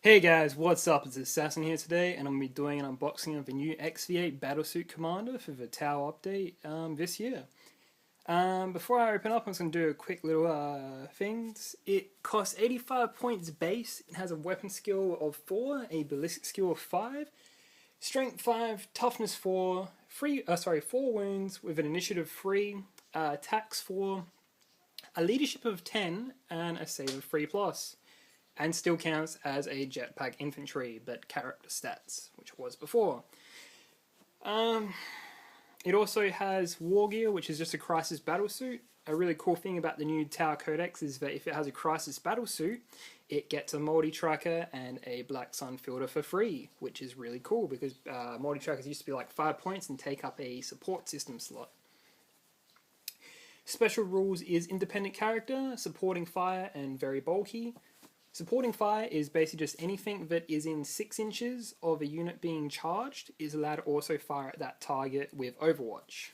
Hey guys, what's up? It's Assassin here today, and I'm going to be doing an unboxing of the new XV8 Battlesuit Commander for the Tau update this year. Before I open up, I'm just going to do a quick little things. It costs 85 points base. It has a weapon skill of 4, a ballistic skill of 5, strength 5, toughness 4, 4 wounds with an initiative 3, attacks 4, a leadership of 10, and a save of 3 plus. And still counts as a jetpack infantry, but character stats, which was before. It also has wargear, which is just a crisis battlesuit. A really cool thing about the new Tower Codex is that if it has a crisis battlesuit, it gets a multi-tracker and a black sun filter for free, which is really cool because multi-trackers used to be like 5 points and take up a support system slot. Special rules is independent character, supporting fire, and very bulky. Supporting fire is basically just anything that is in 6 inches of a unit being charged is allowed to also fire at that target with Overwatch.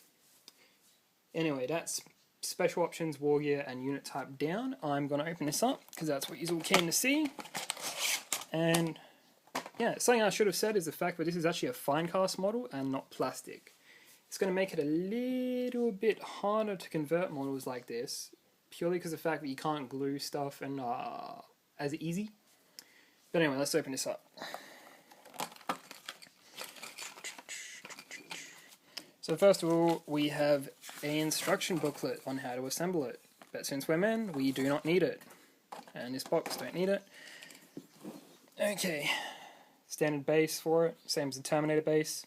Anyway, that's special options, wargear, and unit type down. I'm going to open this up because that's what you're all keen to see. And yeah, something I should have said is the fact that this is actually a Finecast model and not plastic. It's going to make it a little bit harder to convert models like this, purely because of the fact that you can't glue stuff and as easy. But anyway, let's open this up. So first of all, we have an instruction booklet on how to assemble it. But since we're men, we do not need it. And this box don't need it. Okay, standard base for it, same as the Terminator base.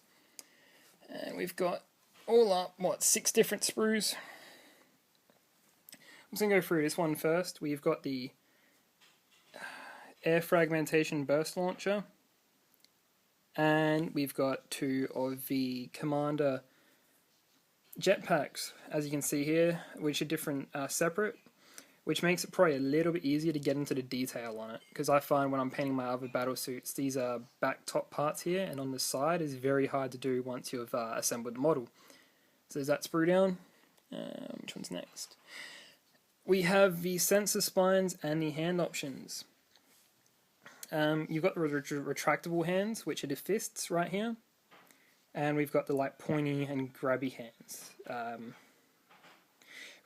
And we've got all up, 6 different sprues. I'm just going to go through this one first. We've got the air fragmentation burst launcher, and we've got 2 of the Commander jetpacks, as you can see here, which are different, separate, which makes it probably a little bit easier to get into the detail on it, because I find when I'm painting my other battlesuits, these are back top parts here, and on the side is very hard to do once you've assembled the model. So there's that sprue down. Which one's next? We have the sensor spines and the hand options. You've got the retractable hands, which are the fists right here, and we've got the pointy and grabby hands.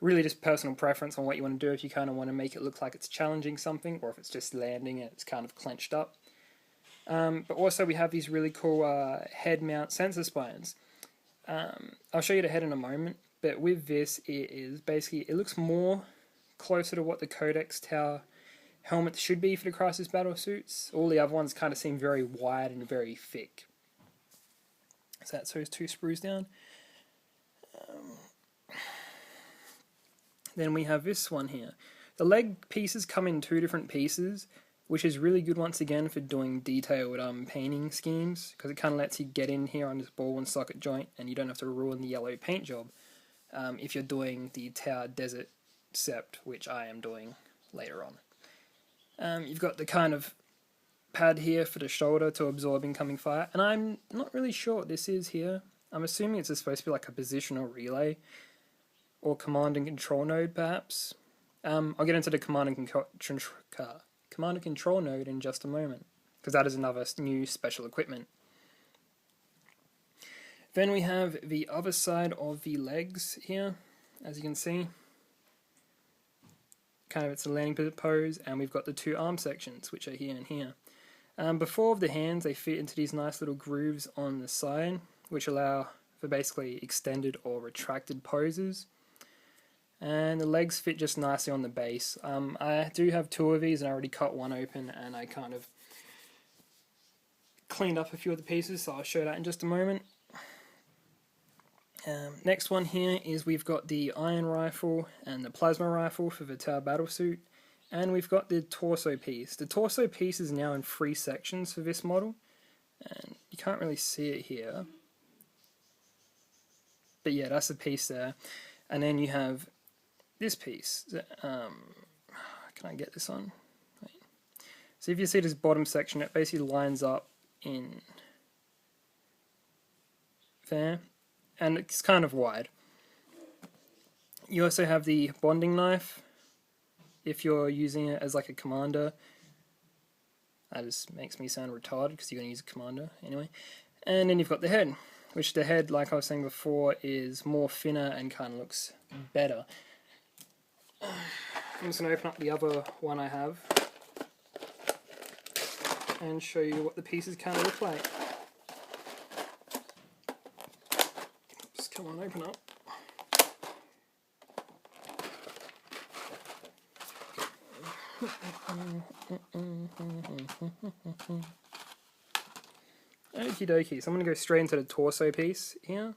Really just personal preference on what you want to do, if you kind of want to make it look like it's challenging something, or if it's just landing and it's kind of clenched up. But also we have these really cool head mount sensor spines. I'll show you the head in a moment, but with this it looks more closer to what the Codex Tower helmet should be for the Crisis Battlesuits. All the other ones kind of seem very wide and very thick. So that's those 2 sprues down. Then we have this one here. The leg pieces come in 2 different pieces, which is really good once again for doing detailed painting schemes, because it kind of lets you get in here on this ball and socket joint and you don't have to ruin the yellow paint job if you're doing the Tower Desert Sept, which I am doing later on. You've got the kind of pad here for the shoulder to absorb incoming fire, and I'm not really sure what this is here. I'm assuming it's supposed to be like a positional relay or command and control node perhaps. I'll get into the command and control node in just a moment, because that is another new special equipment. Then we have the other side of the legs here, as you can see. Kind of it's a landing pose, and we've got the 2 arm sections, which are here and here. Before the hands, they fit into these nice little grooves on the side, which allow for basically extended or retracted poses. And the legs fit just nicely on the base. I do have 2 of these, and I already cut one open, and I kind of cleaned up a few of the pieces, so I'll show that in just a moment. Next one here is we've got the iron rifle and the plasma rifle for the Tower Battlesuit, and we've got the torso piece. The torso piece is now in 3 sections for this model, and you can't really see it here, but yeah, that's the piece there. And then you have this piece. Can I get this on? Wait. So if you see this bottom section, it basically lines up in there, and it's kind of wide. You also have the bonding knife, if you're using it as like a commander. That just makes me sound retarded because you're going to use a commander anyway. And then you've got the head, which the head, like I was saying before, is more thinner and kind of looks better. I'm just going to open up the other one I have and show you what the pieces kind of look like. Just come on, open up. Okie dokie, so I'm going to go straight into the torso piece here.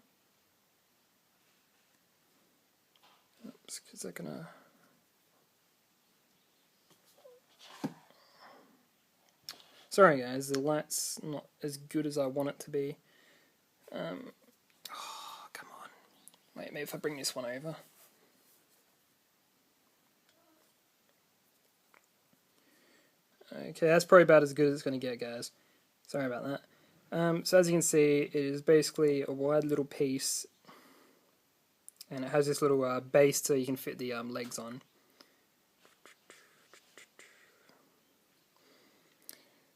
Oops, because they're going to... Sorry guys, the light's not as good as I want it to be. Oh, come on. Wait, maybe if I bring this one over. Okay, that's probably about as good as it's going to get, guys. Sorry about that. So as you can see, it is basically a wide little piece, and it has this little base so you can fit the legs on.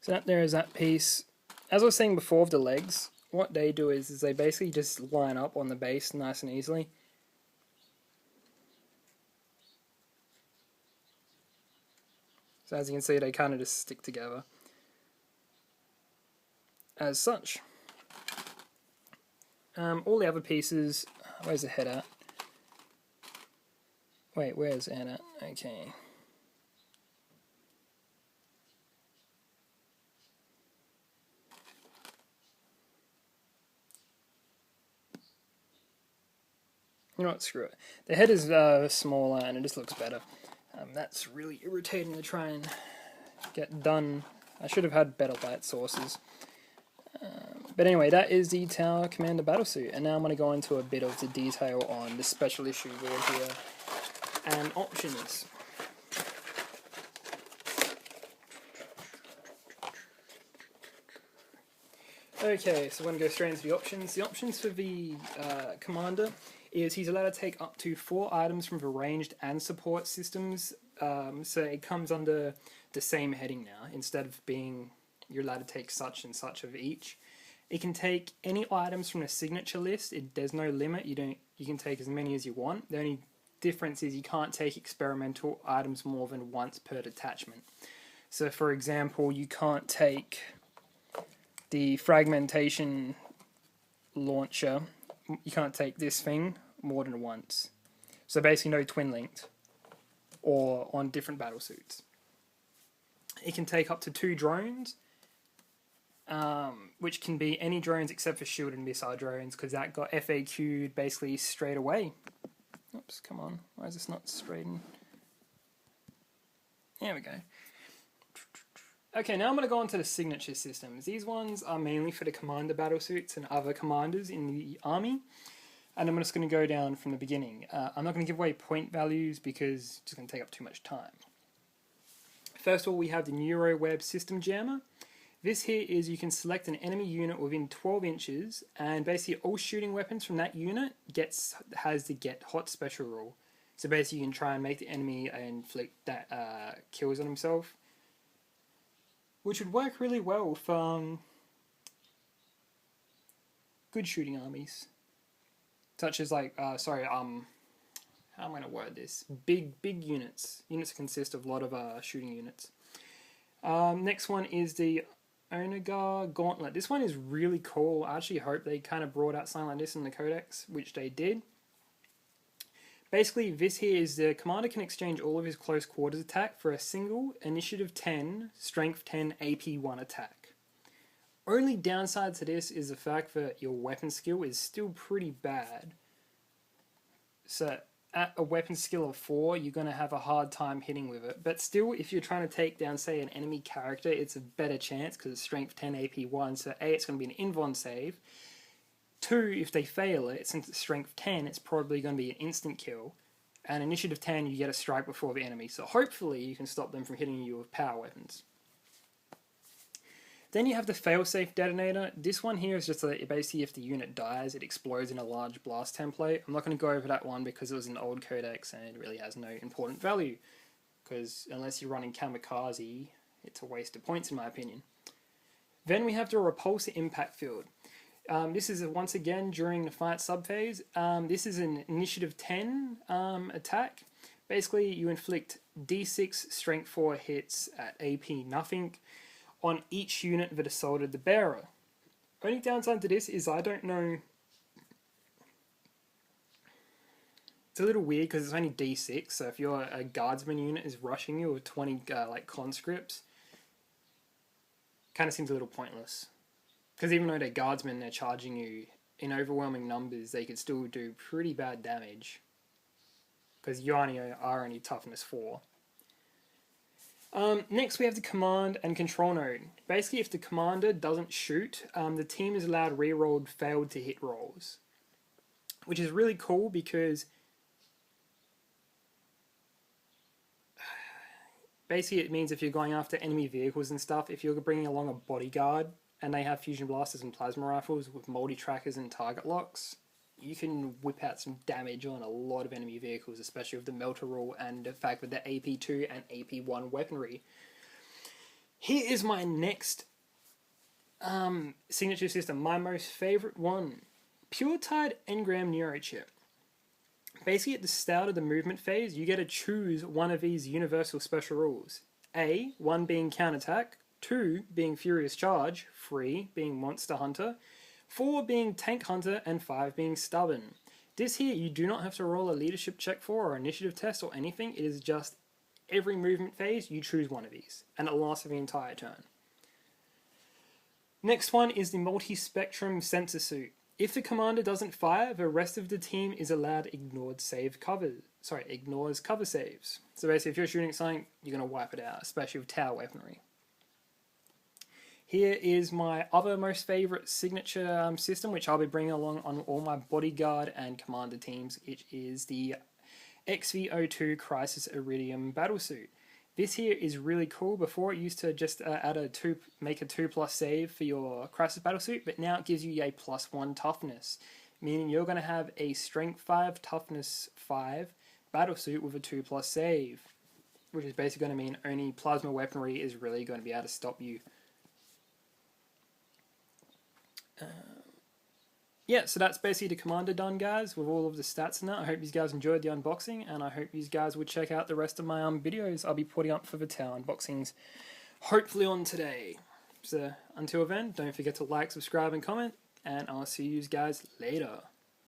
So that there is that piece. As I was saying before of the legs, what they do is they basically just line up on the base nice and easily. So as you can see, they kind of just stick together. As such. All the other pieces... Where's the head at? Wait, where's the head at? Okay. You know what, screw it. The head is smaller and it just looks better. That's really irritating to try and get done. I should have had better light sources. But anyway, that is the Tower Commander Battlesuit, and now I'm going to go into a bit of the detail on the special issue wargear and options. Okay, so I'm going to go straight into the options. The options for the Commander is he's allowed to take up to 4 items from the ranged and support systems, so it comes under the same heading now, instead of being you're allowed to take such and such of each. It can take any items from the signature list. There's no limit. You can take as many as you want. The only difference is you can't take experimental items more than once per detachment. So for example, you can't take the fragmentation launcher. You can't take this thing more than once. So basically no twin linked or on different battlesuits. It can take up to 2 drones, which can be any drones except for shield and missile drones, because that got FAQ'd basically straight away. Oops, come on. Why is this not straightened? There we go. Okay, now I'm going to go on to the signature systems. These ones are mainly for the commander battlesuits and other commanders in the army. And I'm just going to go down from the beginning. I'm not going to give away point values because it's just going to take up too much time. First of all, we have the neorweb system jammer. This here is you can select an enemy unit within 12 inches, and basically all shooting weapons from that unit has the get hot special rule. So basically you can try and make the enemy inflict that kills on himself, which would work really well for good shooting armies, such as like how am I going to word this? Big units that consist of a lot of shooting units. Next one is the onager gauntlet. This one is really cool. I actually hope they kind of brought out something like this in the codex, which they did. Basically, this here is the commander can exchange all of his close quarters attack for a single initiative 10, strength 10, AP 1 attack. Only downside to this is the fact that your weapon skill is still pretty bad. So at a weapon skill of 4, you're going to have a hard time hitting with it. But still, if you're trying to take down, say, an enemy character, it's a better chance because it's strength 10, AP 1. So A, it's going to be an invuln save. 2, if they fail it, since it's strength 10, it's probably going to be an instant kill. And initiative 10, you get a strike before the enemy. So hopefully you can stop them from hitting you with power weapons. Then you have the failsafe detonator. This one here is just that basically if the unit dies, it explodes in a large blast template. I'm not going to go over that one because it was an old codex and it really has no important value. Because unless you're running kamikaze, It's a waste of points in my opinion. Then we have the repulsor impact field. This is once again during the fight subphase. This is an initiative 10 attack. Basically, you inflict D6 strength 4 hits at AP nothing on each unit that assaulted the bearer. Only downside to this is I don't know. It's a little weird because it's only D6. So if your a guardsman unit is rushing you with 20 like conscripts, kind of seems a little pointless. Because even though they're guardsmen, they're charging you in overwhelming numbers. They could still do pretty bad damage. Because you are only toughness 4. Next we have the command and control node. Basically, if the commander doesn't shoot, the team is allowed rerolled failed to hit rolls. Which is really cool because basically it means if you're going after enemy vehicles and stuff, if you're bringing along a bodyguard and they have fusion blasters and plasma rifles with multi-trackers and target locks, you can whip out some damage on a lot of enemy vehicles, especially with the melter rule and the fact with the AP2 and AP1 weaponry. Here is my next signature system, my most favourite one. Pure Tide Engram Neurochip. Basically at the start of the movement phase, you get to choose one of these universal special rules. A, 1 being counterattack, 2 being Furious Charge, 3 being Monster Hunter, 4 being Tank Hunter, and 5 being Stubborn. This here you do not have to roll a leadership check for or initiative test or anything. It is just every movement phase you choose one of these and it lasts for the entire turn. Next one is the multi-spectrum sensor suit. If the commander doesn't fire, the rest of the team is allowed ignores cover saves. So basically if you're shooting something, you're going to wipe it out, especially with tower weaponry. Here is my other most favourite signature system, which I'll be bringing along on all my bodyguard and commander teams, which is the XV8 Crisis Iridium Battlesuit. This here is really cool. Before it used to just make a 2+ save for your Crisis Battlesuit, but now it gives you a +1 toughness, meaning you're going to have a strength 5, toughness 5 battlesuit with a 2+ save, which is basically going to mean only plasma weaponry is really going to be able to stop you. Yeah, so that's basically the commander done, guys, with all of the stats and that. I hope you guys enjoyed the unboxing, and I hope you guys would check out the rest of my videos I'll be putting up for the tower unboxings, hopefully on today. So until then, don't forget to like, subscribe, and comment, and I'll see you guys later.